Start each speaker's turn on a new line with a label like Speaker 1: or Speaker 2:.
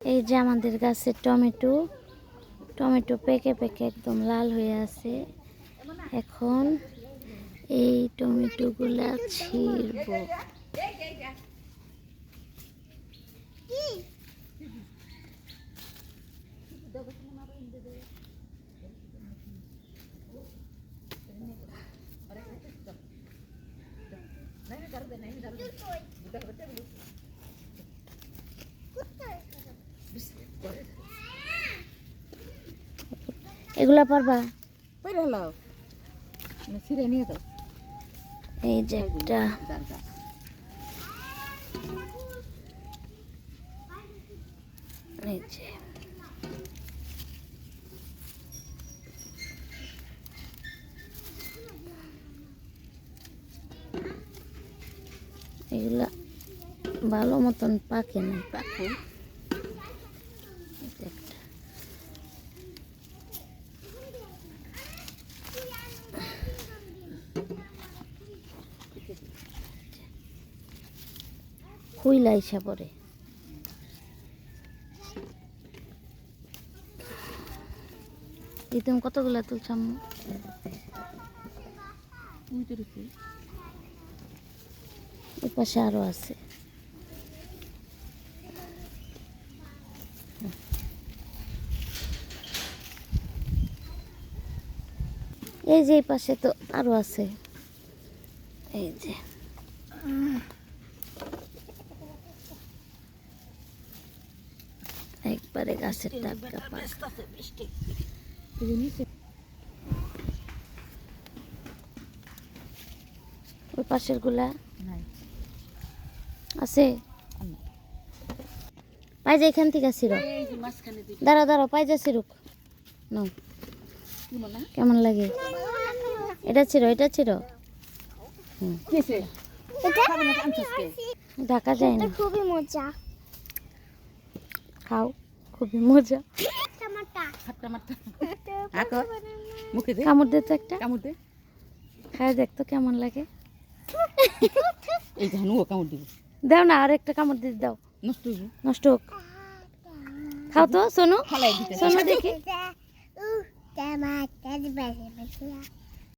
Speaker 1: এই যে আমাদের গাছের টমেটো টমেটো পেকে পেকে একদম লাল হয়ে আছে। এখন এই টমেটোগুলা ছিঁড়বো। এগুলা পারবা? এই যে একটা এই যে এগুলা ভালো মতন পাকে না। খুইলা ইসা পরে তুমি কতগুলা তুলছাম? এই পাশে আরো আছে। এই যে এই পাশে তো আরো আছে। এই যে একবারে গাছের টাটকা পাক। ওই পাশের গুলা আছে। পাইজা এখান থেকে ছিল। দাঁড়া দাঁড়া পাইজা ছিরুক নাও। কেমন লাগে? এটা ছিল এটা ছিল। ঢাকা যায় না। খুবই মজা। খাও, খুবই মজা। কামড় দে তো একটা। খায় দেখ তো কেমন লাগে। দাও না, আর একটা কামড় দিয়ে দাও। নষ্ট হোক। খাও তো সোনু। সোনু দেখি।